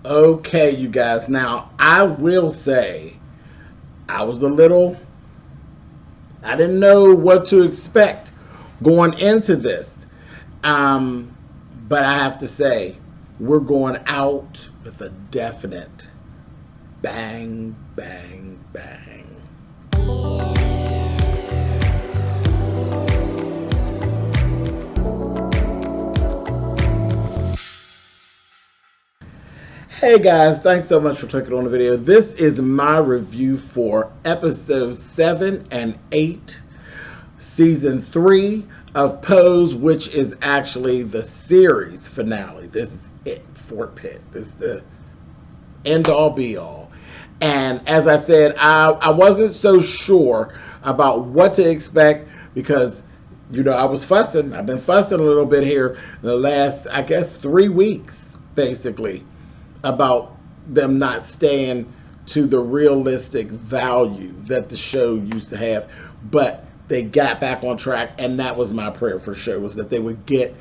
Okay, you guys. Now, I will say, I was a little, I didn't know what to expect going into this. But I have to say, we're going out with a definite bang, bang, bang. Hey guys, thanks so much for clicking on the video. This is my review for episode 7 and 8, season 3 of Pose, which is actually the series finale. This is it, Fort Pitt. This is the end all be all. And as I said, I wasn't so sure about what to expect because, you know, I was fussing. I've been fussing a little bit here in the last, I guess, 3 weeks, basically, about them not staying to the realistic value that the show used to have. But they got back on track, and that was my prayer for the show, was that they would get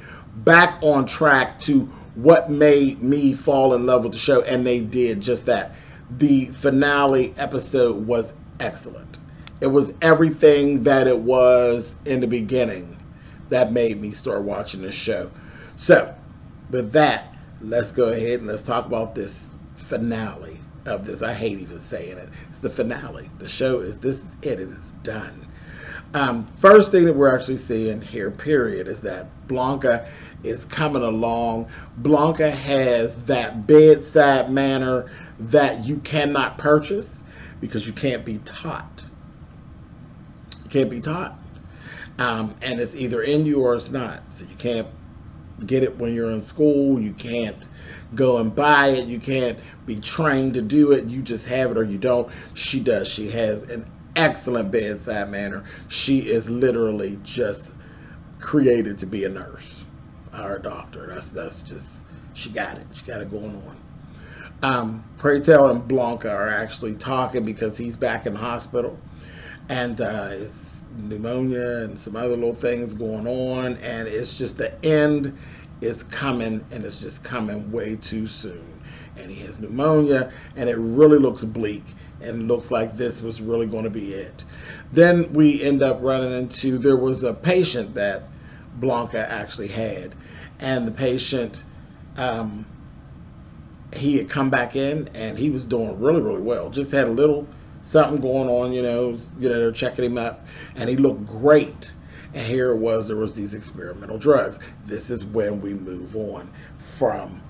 back on track to what made me fall in love with the show, and they did just that. The finale episode was excellent. It was everything that it was in the beginning that made me start watching this show. So, with that, let's go ahead and let's talk about this finale of this. I hate even saying it. It's the finale. The show is, this is it. It is done. First thing that we're actually seeing here, period, is that Blanca is coming along. Blanca has that bedside manner that you cannot purchase because you can't be taught. You can't be taught. And it's either in you or it's not. So you can't get it when you're in school. You can't go and buy it. You can't be trained to do it. You just have it or you don't. She does. She has an excellent bedside manner. She is literally just created to be a nurse or a doctor. That's just, she got it. She got it going on. Pray Tell and Blanca are actually talking because he's back in the hospital, and it's pneumonia and some other little things going on, and it's just the end is coming, and it's just coming way too soon. And he has pneumonia, and it really looks bleak, and looks like this was really going to be it. Then we end up running into, there was a patient that Blanca actually had, and the patient, he had come back in, and he was doing really, really well. Just had a little something going on, you know, they're checking him up, and he looked great. And here it was, there was these experimental drugs. This is when we move on from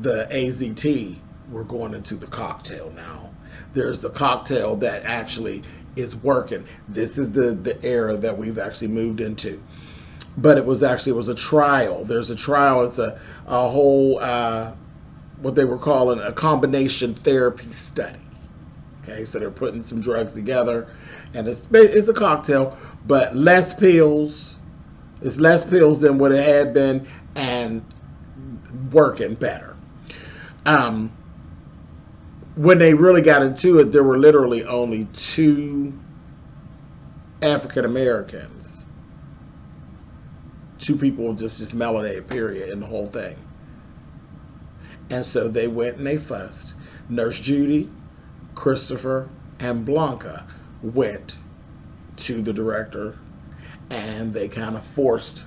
the AZT. We're going into the cocktail now. There's the cocktail that actually is working. This is the era that we've actually moved into. But it was a trial. There's a trial. It's a whole, what they were calling a combination therapy study. Okay, so they're putting some drugs together, and it's a cocktail, but less pills. It's less pills than what it had been, and working better. When they really got into it, there were literally only 2 African Americans, 2 people just melanated, period, in the whole thing. And so they went and they fussed. Nurse Judy, Christopher, and Blanca went to the director, and they kind of forced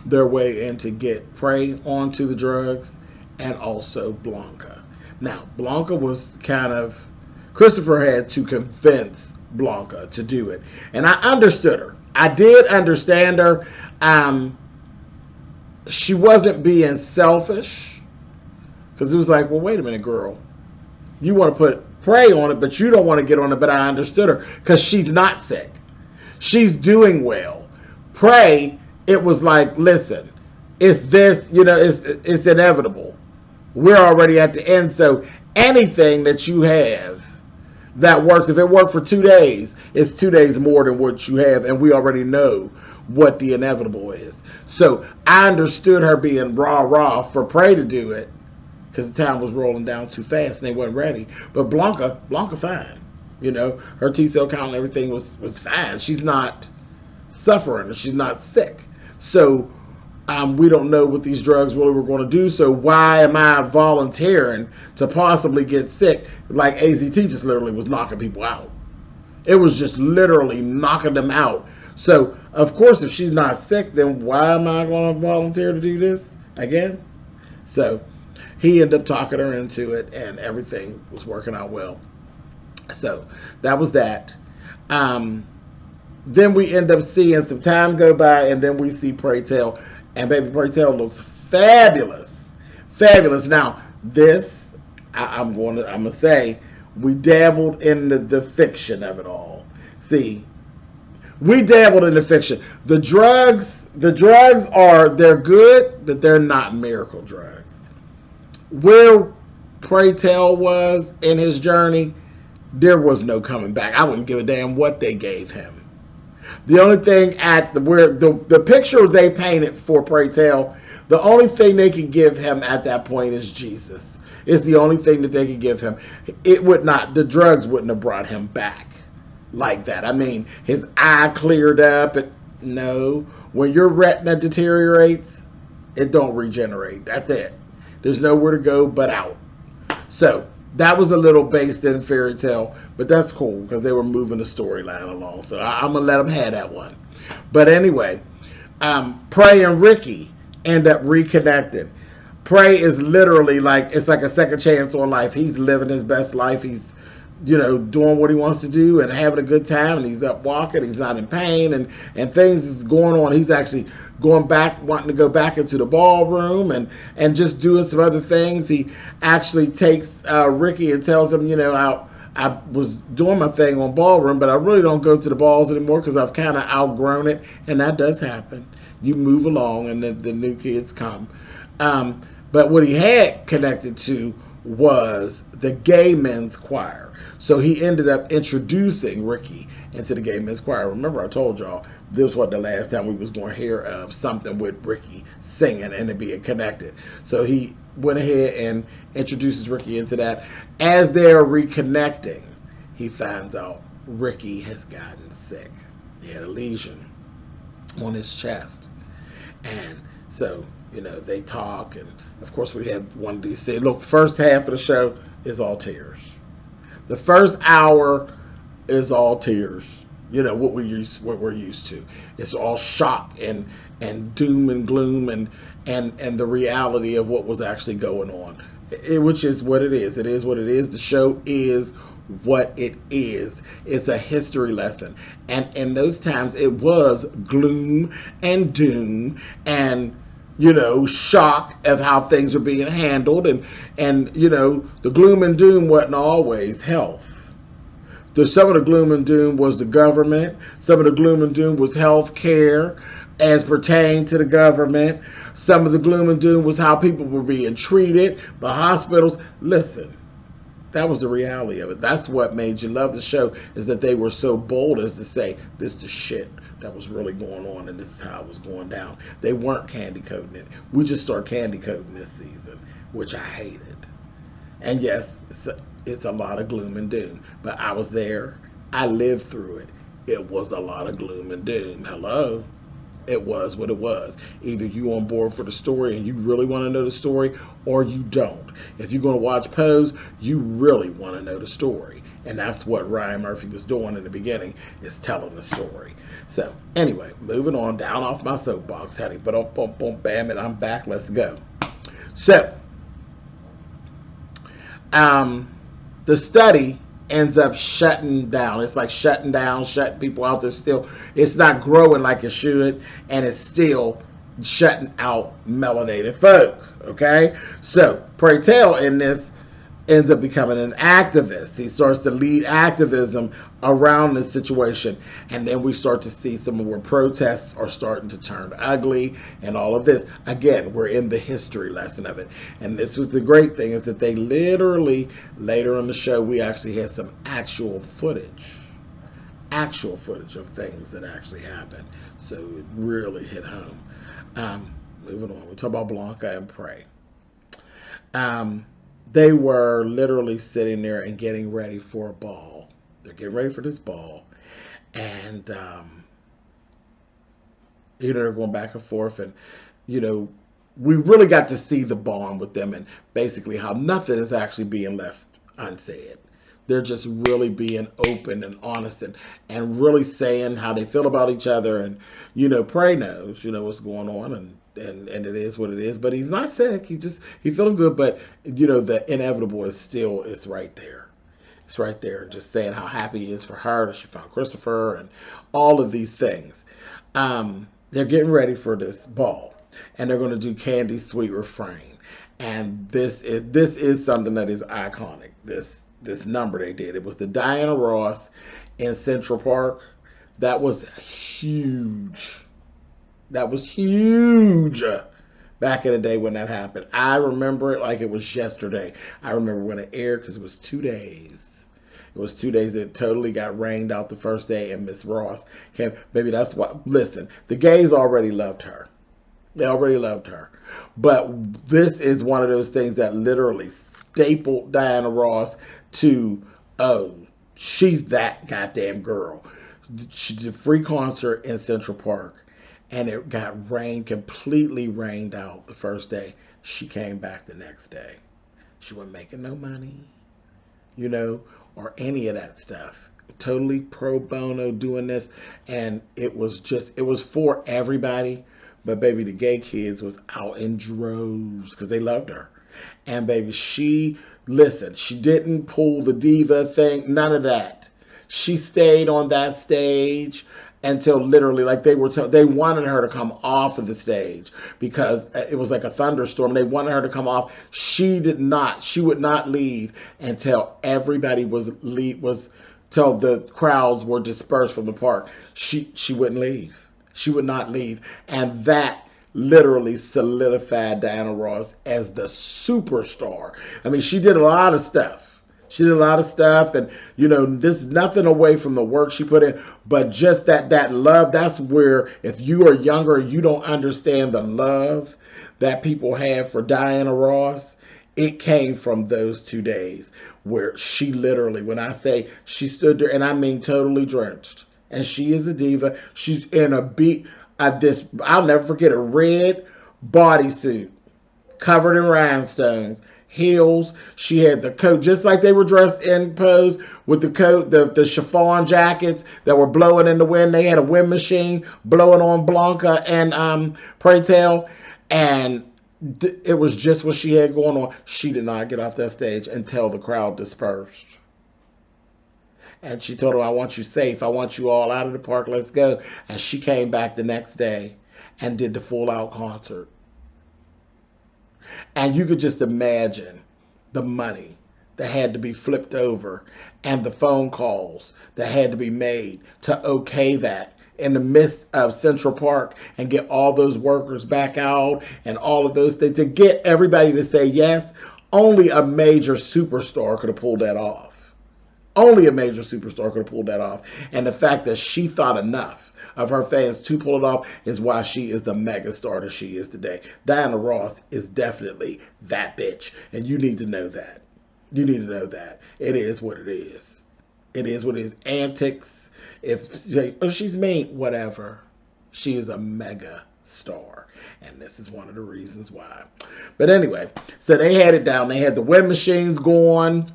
their way in to get Prey onto the drugs, and also Blanca. Now, Blanca was kind of, Christopher had to convince Blanca to do it. And I understood her. I did understand her. She wasn't being selfish, because it was like, well, wait a minute, girl. You want to put Prey on it, but you don't want to get on it. But I understood her, because she's not sick. She's doing well. Prey, it was like, listen, it's this, you know, it's inevitable. We're already at the end, so anything that you have that works, if it worked for 2 days, it's 2 days more than what you have, and we already know what the inevitable is. So I understood her being rah-rah for Prey to do it, because the time was rolling down too fast and they wasn't ready. But Blanca fine. You know, her T-cell count and everything was fine. She's not suffering. She's not sick. So we don't know what these drugs really were going to do, so why am I volunteering to possibly get sick? Like AZT just literally was knocking people out. It was just literally knocking them out. So, of course, if she's not sick, then why am I going to volunteer to do this again? So, he ended up talking her into it, and everything was working out well. So, that was that. Then we end up seeing some time go by, and then we see Pray Tell. And baby Pray Tell looks fabulous. Fabulous. Now, this, I'm gonna say, we dabbled in the fiction of it all. See, we dabbled in the fiction. The drugs they're good, but they're not miracle drugs. Where Pray Tell was in his journey, there was no coming back. I wouldn't give a damn what they gave him. The only thing where the picture they painted for Pray Tell, the only thing they can give him at that point is Jesus. It's the only thing that they could give him. The drugs wouldn't have brought him back like that. I mean, his eye cleared up. No, when your retina deteriorates, it don't regenerate. That's it. There's nowhere to go but out. So that was a little based in fairy tale, but that's cool because they were moving the storyline along. So I'm going to let them have that one. But anyway, Prey and Ricky end up reconnecting. Prey is literally it's like a second chance on life. He's living his best life. He's, doing what he wants to do and having a good time. And he's up walking. He's not in pain and things is going on. He's actually going back, wanting to go back into the ballroom and just doing some other things. He actually takes Ricky and tells him, I was doing my thing on ballroom, but I really don't go to the balls anymore because I've kind of outgrown it. And that does happen. You move along and the new kids come. But what he had connected to was the gay men's choir. So he ended up introducing Ricky into the gay men's choir. Remember I told y'all this was the last time we was going to hear of something with Ricky singing and it being connected. So he went ahead and introduces Ricky into that. As they're reconnecting, he finds out Ricky has gotten sick. He had a lesion on his chest. And so, they talk, and of course we have one of these scenes. Look, the first half of the show is all tears. The first hour is all tears. What we're used to. It's all shock and doom and gloom and the reality of what was actually going on. Which is what it is. It is what it is. The show is what it is. It's a history lesson. And in those times it was gloom and doom and shock of how things are being handled and the gloom and doom wasn't always health. Some of the gloom and doom was the government. Some of the gloom and doom was health care as pertained to the government. Some of the gloom and doom was how people were being treated by hospitals. Listen, that was the reality of it. That's what made you love the show, is that they were so bold as to say, this is the shit that was really going on and this is how it was going down. They weren't candy coating it. We just started candy coating this season, which I hated. And yes, it's a lot of gloom and doom, but I was there. I lived through it. It was a lot of gloom and doom. Hello. It was what it was. Either you on board for the story and you really want to know the story, or you don't. If you're going to watch Pose, you really want to know the story. And that's what Ryan Murphy was doing in the beginning, is telling the story. So anyway, moving on down off my soapbox, honey. But bam, and I'm back. Let's go. So the study ends up shutting down. It's like shutting down, shutting people out. There's still, it's not growing like it should, and it's still shutting out melanated folk. Okay, so Pray Tell in this ends up becoming an activist. He starts to lead activism around this situation, and then we start to see some of where protests are starting to turn ugly and all of this. Again, we're in the history lesson of it, and this was the great thing, is that they literally, later in the show, we actually had some actual footage of things that actually happened. So it really hit home. Moving on, we talk about Blanca and Prey. They were literally sitting there and getting ready for a ball. They're getting ready for this ball. And, they're going back and forth. And you know, we really got to see the bond with them and basically how nothing is actually being left unsaid. They're just really being open and honest and really saying how they feel about each other. And, you know, Prey knows, you know, what's going on and it is what it is. But he's not sick. He's feeling good. But, you know, the inevitable is right there. It's right there. Just saying how happy he is for her that she found Christopher and all of these things. They're getting ready for this ball. And they're going to do Candy's Sweet Refrain. And this is something that is iconic. This number they did. It was the Diana Ross in Central Park. That was huge. That was huge back in the day when that happened. I remember it like it was yesterday. I remember when it aired because it was 2 days. It was 2 days. It totally got rained out the first day, and Miss Ross came. Baby, that's why. Listen, the gays already loved her. They already loved her. But this is one of those things that literally stapled Diana Ross to, oh, she's that goddamn girl. She did a free concert in Central Park, and it got completely rained out the first day. She came back the next day. She wasn't making no money, you know, or any of that stuff. Totally pro bono doing this, and it was for everybody. But baby, the gay kids was out in droves because they loved her. And baby, she didn't pull the diva thing, none of that. She stayed on that stage until literally, like they wanted her to come off of the stage because it was like a thunderstorm. They wanted her to come off. She would not leave until everybody till the crowds were dispersed from the park. She wouldn't leave. She would not leave. And that literally solidified Diana Ross as the superstar. I mean, she did a lot of stuff. And, you know, there's nothing away from the work she put in, but just that love, that's where, if you are younger, you don't understand the love that people have for Diana Ross. It came from those 2 days where she literally, when I say she stood there, and I mean totally drenched, and she is a diva. She's in I'll never forget, a red bodysuit covered in rhinestones, heels. She had the coat, just like they were dressed in Pose, with the coat, the chiffon jackets that were blowing in the wind. They had a wind machine blowing on Blanca and Pray Tell, and it was just what she had going on. She did not get off that stage until the crowd dispersed. And she told him, I want you safe. I want you all out of the park. Let's go. And she came back the next day and did the full-out concert. And you could just imagine the money that had to be flipped over and the phone calls that had to be made to okay that in the midst of Central Park and get all those workers back out and all of those things. To get everybody to say yes, only a major superstar could have pulled that off. Only a major superstar could have pulled that off. And the fact that she thought enough of her fans to pull it off is why she is the megastar that she is today. Diana Ross is definitely that bitch. And you need to know that. You need to know that. It is what it is. It is what it is. Antics. If she's mean, whatever. She is a mega star. And this is one of the reasons why. But anyway, so they had it down. They had the wind machines going.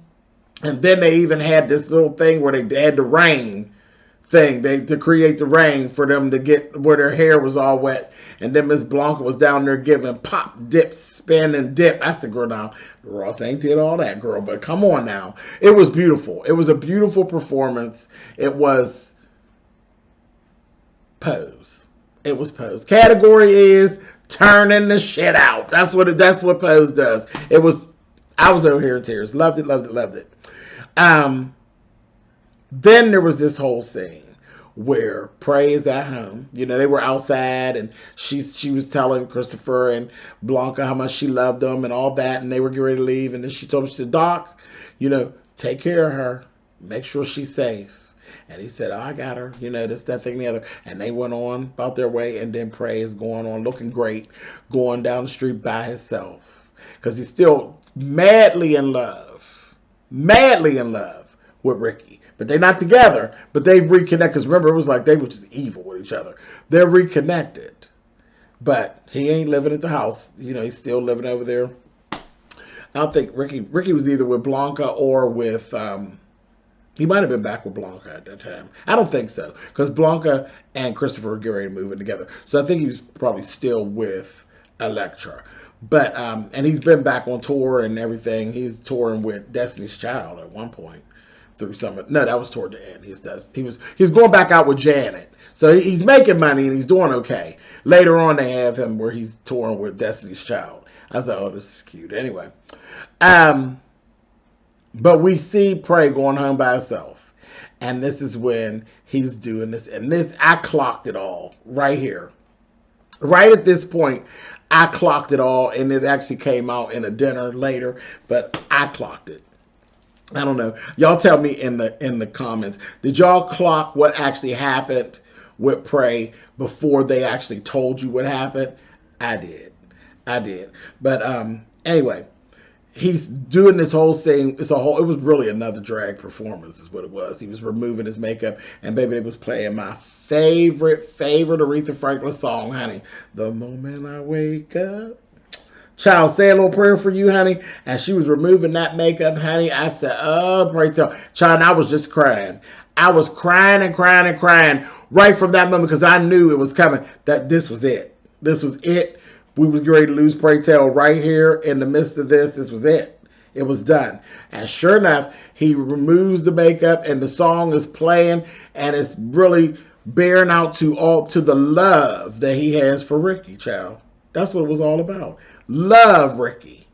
And then they even had this little thing where they had the rain thing, to create the rain for them to get where their hair was all wet. And then Miss Blanca was down there giving pop, dip, spin, and dip. I said, girl, now, Ross ain't did all that, girl, but come on now. It was beautiful. It was a beautiful performance. It was Pose. It was Pose. Category is turning the shit out. That's what Pose does. I was over here in tears. Loved it, loved it, loved it. Then there was this whole scene where Prey is at home. You know, they were outside and she was telling Christopher and Blanca how much she loved them and all that, and they were getting ready to leave. And then she told him, she said, Doc, you know, take care of her. Make sure she's safe. And he said, oh, I got her. You know, this, that, thing, the other. And they went on about their way, and then Prey is going on, looking great, going down the street by himself. Because he's still madly in love with Ricky. But they're not together, but they've reconnected. Because remember, it was like they were just evil with each other. They're reconnected. But he ain't living at the house. You know, he's still living over there. I don't think Ricky was either with Blanca or with, he might have been back with Blanca at that time. I don't think so, because Blanca and Christopher were getting ready to move in together. So I think he was probably still with Elektra. But, and he's been back on tour and everything. He's touring with Destiny's Child at one point through summer. No, that was toward the end. He's going back out with Janet. So he's making money and he's doing okay. Later on, they have him where he's touring with Destiny's Child. I was like, oh, this is cute. Anyway. But we see Prey going home by herself. And this is when he's doing this. And this, I clocked it all right here. Right at this point, I clocked it all. And it actually came out in a dinner later. But I clocked it. I don't know. Y'all tell me in the comments. Did y'all clock what actually happened with Prey before they actually told you what happened? I did. But anyway, he's doing this whole thing. It was really another drag performance is what it was. He was removing his makeup, and baby, they was playing my favorite Aretha Franklin song, honey. The moment I wake up. Child, say a little prayer for you, honey. And she was removing that makeup, honey. I said, oh, pray tell. Child, and I was just crying. I was crying and crying and crying right from that moment because I knew it was coming, that this was it. This was it. We was ready to lose Pray Tell right here in the midst of this. This was it. It was done. And sure enough, he removes the makeup and the song is playing and it's really bearing out to the love that he has for Ricky, child. That's what it was all about. Love Ricky.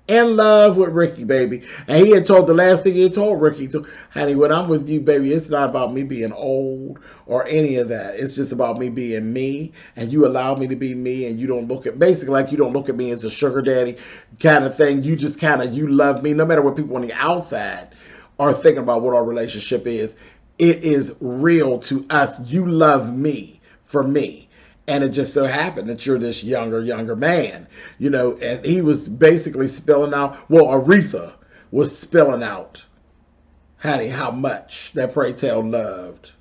In love with Ricky, baby. And he had told, the last thing he had told Ricky, honey, when I'm with you, baby, it's not about me being old or any of that. It's just about me being me, and you allow me to be me, and you don't look at, basically like you don't look at me as a sugar daddy kind of thing. You just kind of, you love me, no matter what people on the outside are thinking about what our relationship is. It is real to us. You love me for me. And it just so happened that you're this younger man, you know, and he was basically spilling out, well, Aretha was spilling out, honey, how much that Pray Tell loved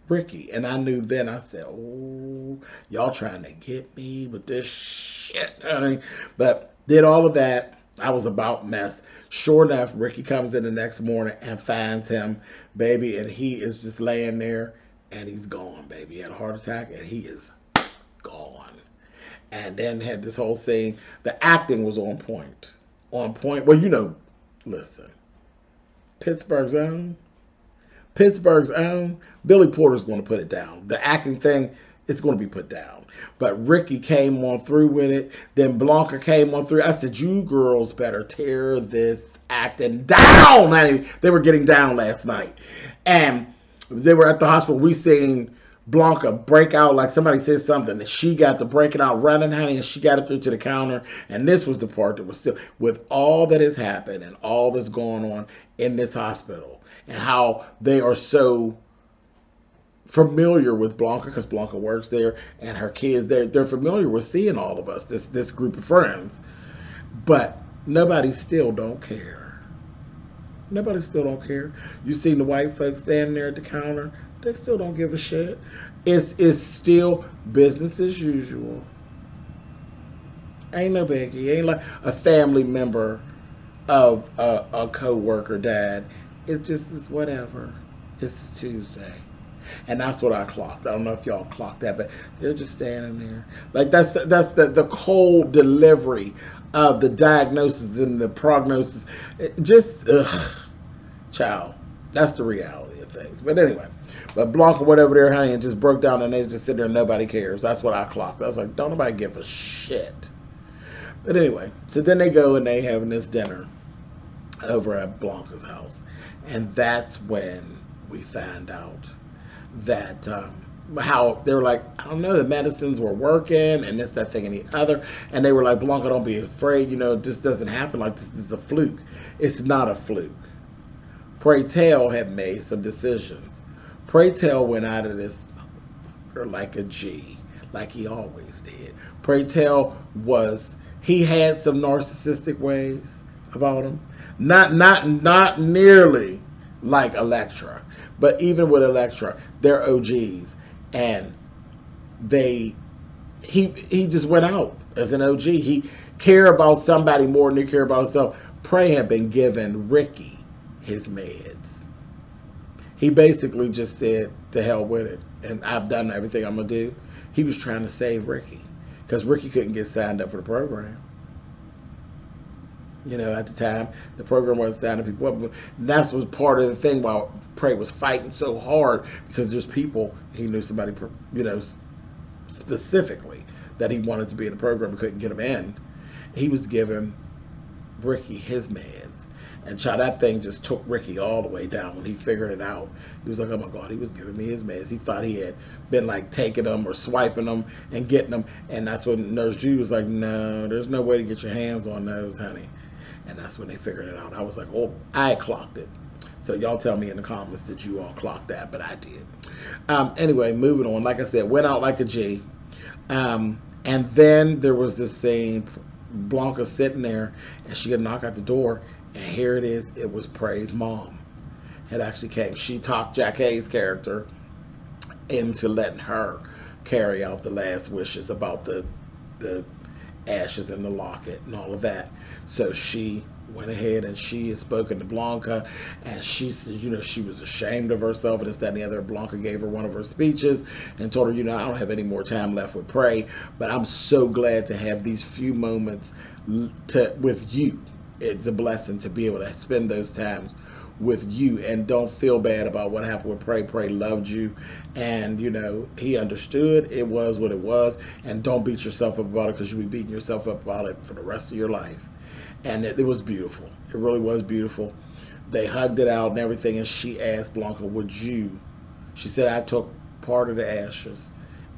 Ricky. And I knew then, I said, oh, y'all trying to get me with this shit, honey. But did all of that. I was about mess. Sure enough, Ricky comes in the next morning and finds him, baby, and he is just laying there and he's gone, baby. He had a heart attack and he is gone. And then had this whole scene. The acting was on point. On point. Well, you know, listen. Pittsburgh's own. Billy Porter's going to put it down. The acting thing, it's going to be put down. But Ricky came on through with it. Then Blanca came on through. I said, you girls better tear this acting down. Honey. They were getting down last night. And they were at the hospital. We seen Blanca break out like somebody said something. And she got to breaking out running, honey, and she got up to the counter. And this was the part that was still, with all that has happened and all that's going on in this hospital and how they are so familiar with Blanca because Blanca works there and her kids, they're familiar with seeing all of us, this group of friends. But nobody still don't care. Nobody still don't care. You seen the white folks standing there at the counter. They still don't give a shit. It's still business as usual. Ain't no biggie. Ain't like a family member of a co-worker died. It just is whatever. It's Tuesday. And that's what I clocked. I don't know if y'all clocked that, but they're just standing there. Like that's the cold delivery of the diagnosis and the prognosis. It just, child. That's the reality of things. But anyway. But Blanca, whatever there, honey, and just broke down and they just sit there and nobody cares. That's what I clocked. I was like, don't nobody give a shit. But anyway, so then they go and they having this dinner over at Blanca's house. And that's when we find out that how they were like, I don't know, the medicines were working and this, that thing, and the other. And they were like, Blanca, don't be afraid. You know, this doesn't happen like this. This is a fluke. It's not a fluke. Pray Tell had made some decisions. Pray Tell went out of this like a G, like he always did. Pray Tell he had some narcissistic ways about him. Not nearly like Elektra, but even with Elektra, they're OGs, and he just went out as an OG. He cared about somebody more than he cared about himself. Prey had been giving Ricky his meds. He basically just said, to hell with it, and I've done everything I'm going to do. He was trying to save Ricky because Ricky couldn't get signed up for the program. You know, at the time, the program wasn't signing people up. And that's was part of the thing while Prey was fighting so hard, because there's people, he knew somebody, you know, specifically that he wanted to be in the program and couldn't get him in. He was giving Ricky his meds. And child, that thing just took Ricky all the way down when he figured it out. He was like, oh my God, he was giving me his meds. He thought he had been like taking them or swiping them and getting them. And that's when Nurse Judy was like, no, there's no way to get your hands on those, honey. And that's when they figured it out. I was like, oh, I clocked it. So y'all tell me in the comments that you all clocked that, but I did. Anyway, moving on. Like I said, went out like a G. And then there was this scene, Blanca sitting there, and she got knocked out the door. And here it is. It was Prey's mom. It actually came. She talked Jackie's character into letting her carry out the last wishes about the ashes in the locket and all of that. So she went ahead and she had spoken to Blanca, and she said, you know, she was ashamed of herself and this, that, and the other. Blanca gave her one of her speeches and told her, you know, I don't have any more time left with Prey, but I'm so glad to have these few moments with you. It's a blessing to be able to spend those times with you, and don't feel bad about what happened with Prey. Prey loved you, and you know, he understood it was what it was, and don't beat yourself up about it, because you'll be beating yourself up about it for the rest of your life. And it was beautiful. It really was beautiful. They hugged it out and everything, and she asked Blanca, would you, she said, I took part of the ashes,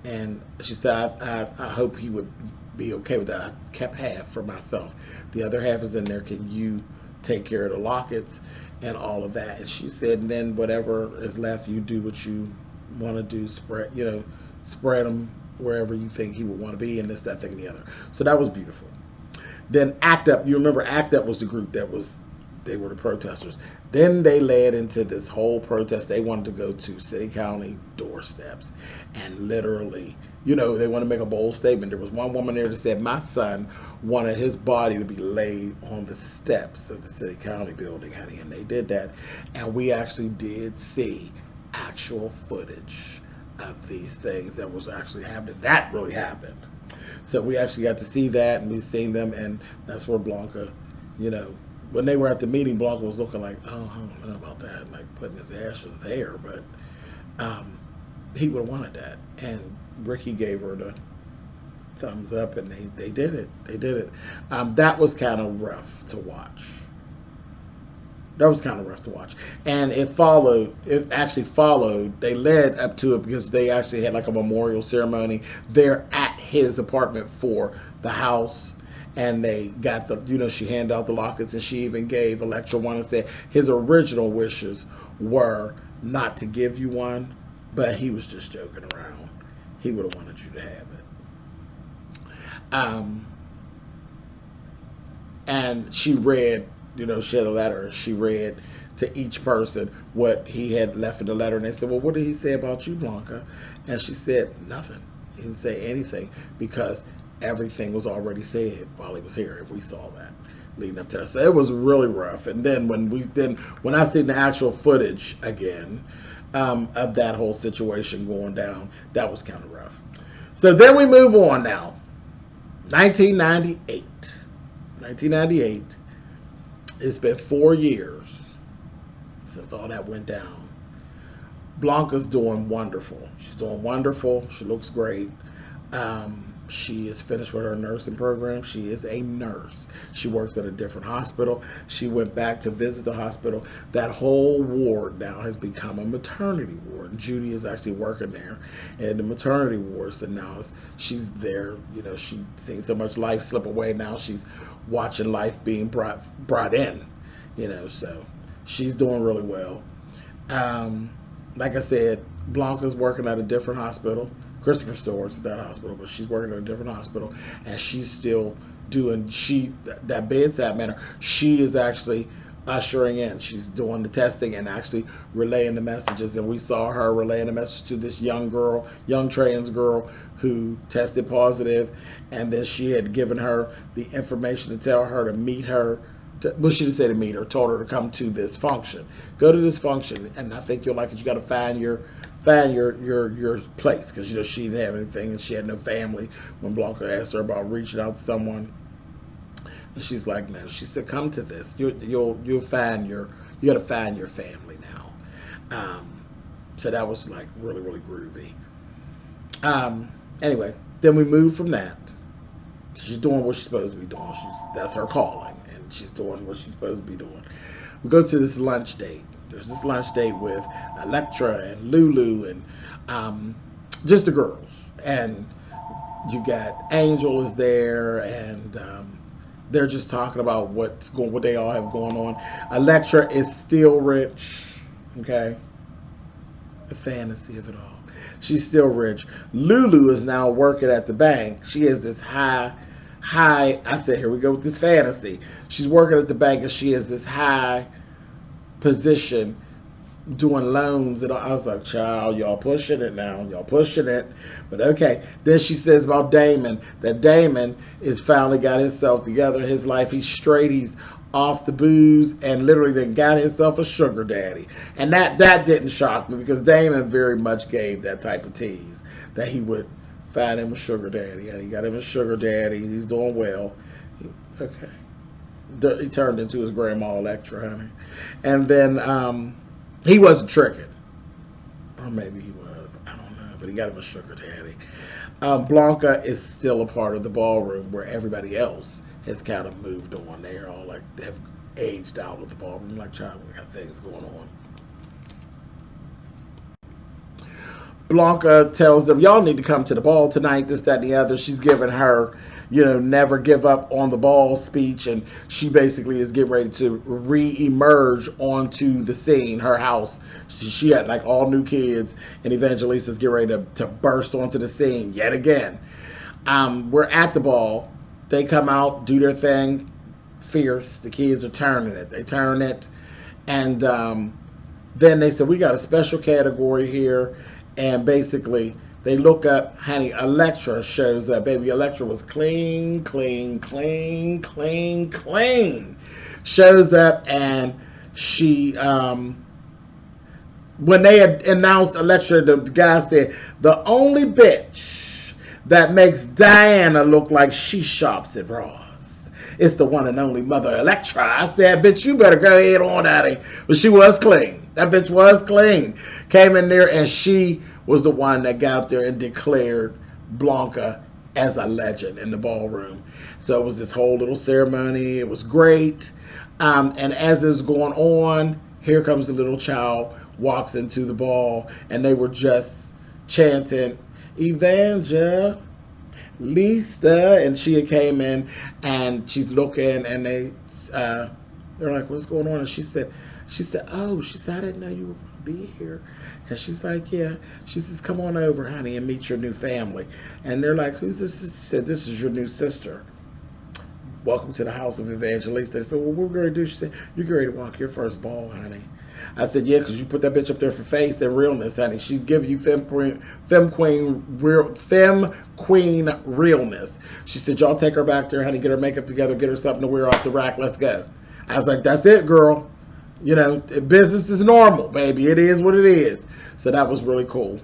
and she said, I hope he would be okay with that. I kept half for myself. The other half is in there. Can you take care of the lockets and all of that? And she said, and then whatever is left, you do what you want to do. Spread, you know, spread them wherever you think he would want to be, and this, that, thing, and the other. So that was beautiful. Then ACT UP. You remember ACT UP was the group that was, they were the protesters. Then they led into this whole protest. They wanted to go to city county doorsteps and literally, you know, they want to make a bold statement. There was one woman there that said, my son wanted his body to be laid on the steps of the city county building, honey. And they did that. And we actually did see actual footage of these things that was actually happening. That really happened. So we actually got to see that, and we've seen them. And that's where Blanca, you know, when they were at the meeting, Blanca was looking like, oh, I don't know about that, and like putting his ashes there, but he would have wanted that. And Ricky gave her the thumbs up, and they did it. They did it. That was kind of rough to watch. That was kind of rough to watch. And it actually followed, they led up to it because they actually had like a memorial ceremony there at his apartment for the house. And they got the, you know, she handed out the lockets, and she even gave Electra one and said his original wishes were not to give you one, but he was just joking around. He would have wanted you to have it. And she read, you know, she had a letter. She read to each person what he had left in the letter. And they said, well, what did he say about you, Blanca? And she said, nothing. He didn't say anything, because everything was already said while he was here, and we saw that leading up to that. So it was really rough. And then when I seen the actual footage again of that whole situation going down, that was kind of rough. So then we move on now. 1998. 1998. It's been 4 years since all that went down. Blanca's doing wonderful. She's doing wonderful. She looks great. She is finished with her nursing program. She is a nurse. She works at a different hospital. She went back to visit the hospital. That whole ward now has become a maternity ward. Judy is actually working there in the maternity ward. So now she's there. You know, she's seen so much life slip away. Now she's watching life being brought in. You know, so she's doing really well. Like I said, Blanca's working at a different hospital. Christopher still works at that hospital, but she's working at a different hospital, and she's still doing that bedside manner. She is actually ushering in. She's doing the testing and actually relaying the messages. And we saw her relaying the message to this young girl, young trans girl who tested positive. And then she had given her the information to tell her to meet her. Well, she didn't say to meet her, told her to come to this function. Go to this function, and I think you'll like it. You got to find your place, because she didn't have anything and she had no family when Blanca asked her about reaching out to someone. And she's like, no. She said, come to this. You'll find you got to find your family now. So that was like really, really groovy. Anyway, then we move from that. She's doing what she's supposed to be doing. That's her calling, and she's doing what she's supposed to be doing. We go to this lunch date. There's this lunch date with Elektra and Lulu and just the girls. And you got Angel is there, and they're just talking about what they all have going on. Elektra is still rich, okay? The fantasy of it all. She's still rich. Lulu is now working at the bank. She has this high, I said, here we go with this fantasy. She's working at the bank, and she has this high position doing loans. And I was like, child, y'all pushing it now. Y'all pushing it. But okay. Then she says about Damon, that Damon is finally got himself together in his life. He's straight. He's off the booze and literally then got himself a sugar daddy. And that didn't shock me, because Damon very much gave that type of tease that he would find him a sugar daddy. And he got him a sugar daddy. He's doing well. Okay. He turned into his grandma Elektra, honey. And then he wasn't tricking. Or maybe he was. I don't know. But he got him a sugar daddy. Blanca is still a part of the ballroom, where everybody else has kind of moved on. They're all like, they have aged out of the ballroom. Like, child, we got things going on. Blanca tells them, y'all need to come to the ball tonight, this, that, and the other. She's giving her, never give up on the ball speech, and she basically is getting ready to re-emerge onto the scene, her house. She had like all new kids, and Evangelista's getting ready to burst onto the scene yet again. We're at the ball. They come out, do their thing, fierce. The kids are turning it. They turn it, and then they said, we got a special category here. And basically, they look up, honey, Elektra shows up. Baby, Elektra was clean. Shows up, and she, when they had announced Elektra, the guy said, the only bitch that makes Diana look like she shops at Ross, it's the one and only Mother Elektra. I said, bitch, you better go ahead on out of here. But she was clean. That bitch was clean. Came in there, and she was the one that got up there and declared Blanca as a legend in the ballroom. So it was this whole little ceremony. It was great. And as it was going on, here comes the little child, walks into the ball, and they were just chanting, Evangelista. And she came in, and she's looking, and they're like, what's going on? And she said, oh, I didn't know you were going to be here. And she's like, yeah. She says, come on over, honey, and meet your new family. And they're like, who's this? She said, this is your new sister. Welcome to the house of Evangelista. They said, well, what we're going to do? She said, you're ready to walk your first ball, honey. I said, yeah, because you put that bitch up there for face and realness, honey. She's giving you femme queen realness. She said, y'all take her back there, honey, get her makeup together, get her something to wear off the rack. Let's go. I was like, that's it, girl. Business is normal, baby. It is what it is. So that was really cool.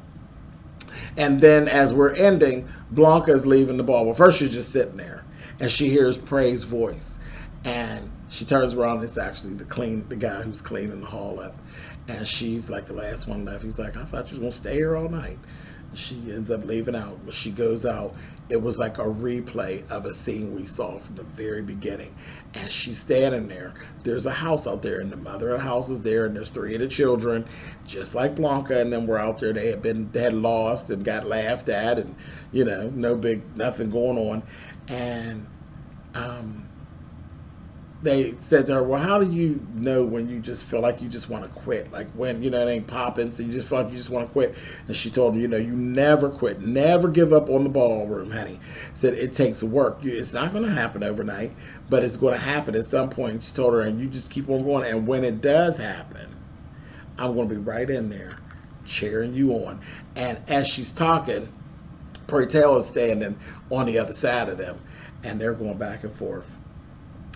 And then as we're ending, Blanca is leaving the ball. Well, first she's just sitting there, and she hears Prey's voice. And she turns around, and it's actually the guy who's cleaning the hall up. And she's like the last one left. He's like, I thought you was going to stay here all night. And she ends up leaving out. When she goes out, it was like a replay of a scene we saw from the very beginning. And she's standing there. There's a house out there, and the mother of the house is there, and there's 3 of the children, just like Blanca. And then we're out there. They had lost and got laughed at, and nothing going on. And they said to her, well, how do you know when you just feel like you just want to quit? Like when, it ain't popping, so you just feel like you just want to quit. And she told him, you never quit. Never give up on the ballroom, honey. Said it takes work. It's not going to happen overnight, but it's going to happen at some point. She told her, and you just keep on going. And when it does happen, I'm going to be right in there cheering you on. And as she's talking, Pray Tell is standing on the other side of them, and they're going back and forth.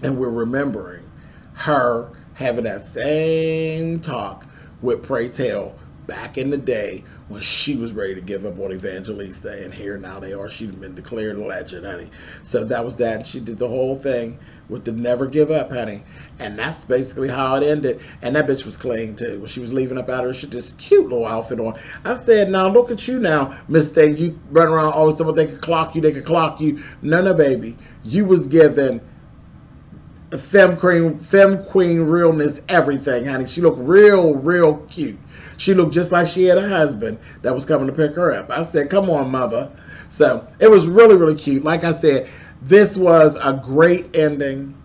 And we're remembering her having that same talk with Pray Tell back in the day when she was ready to give up on Evangelista. And here now they are. She'd been declared a legend, honey. So that was that. She did the whole thing with the never give up, honey. And that's basically how it ended. And that bitch was clean, too. When she was leaving up out of her, she had this cute little outfit on. I said, now look at you now, Miss Thing. You run around always talking about they could clock you, they could clock you. No, baby. You was given femme queen realness, everything, honey. She looked real cute. She looked just like she had a husband that was coming to pick her up. I said, come on, mother. So it was really cute. Like I said, this was a great ending.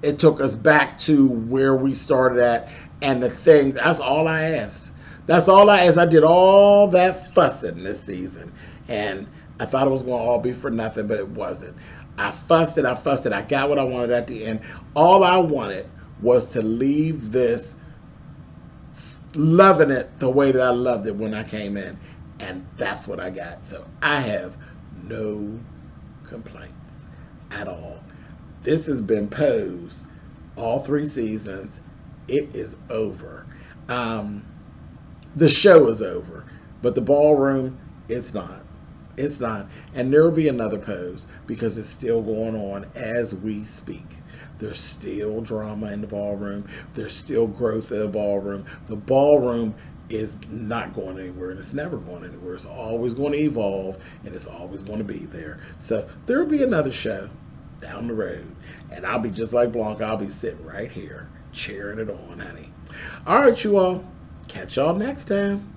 It took us back to where we started at, and the things. That's all I asked. That's all I asked. I did all that fussing this season, and I thought it was going to all be for nothing, but it wasn't. I fussed it. I got what I wanted at the end. All I wanted was to leave this loving it the way that I loved it when I came in. And that's what I got. So I have no complaints at all. This has been Pose, all 3 seasons. It is over. The show is over, but the ballroom, it's not. It's not. And there will be another Pose because it's still going on as we speak. There's still drama in the ballroom. There's still growth in the ballroom. The ballroom is not going anywhere, and it's never going anywhere. It's always going to evolve, and it's always going to be there. So there will be another show down the road, and I'll be just like Blanca. I'll be sitting right here cheering it on, honey. All right, you all. Catch y'all next time.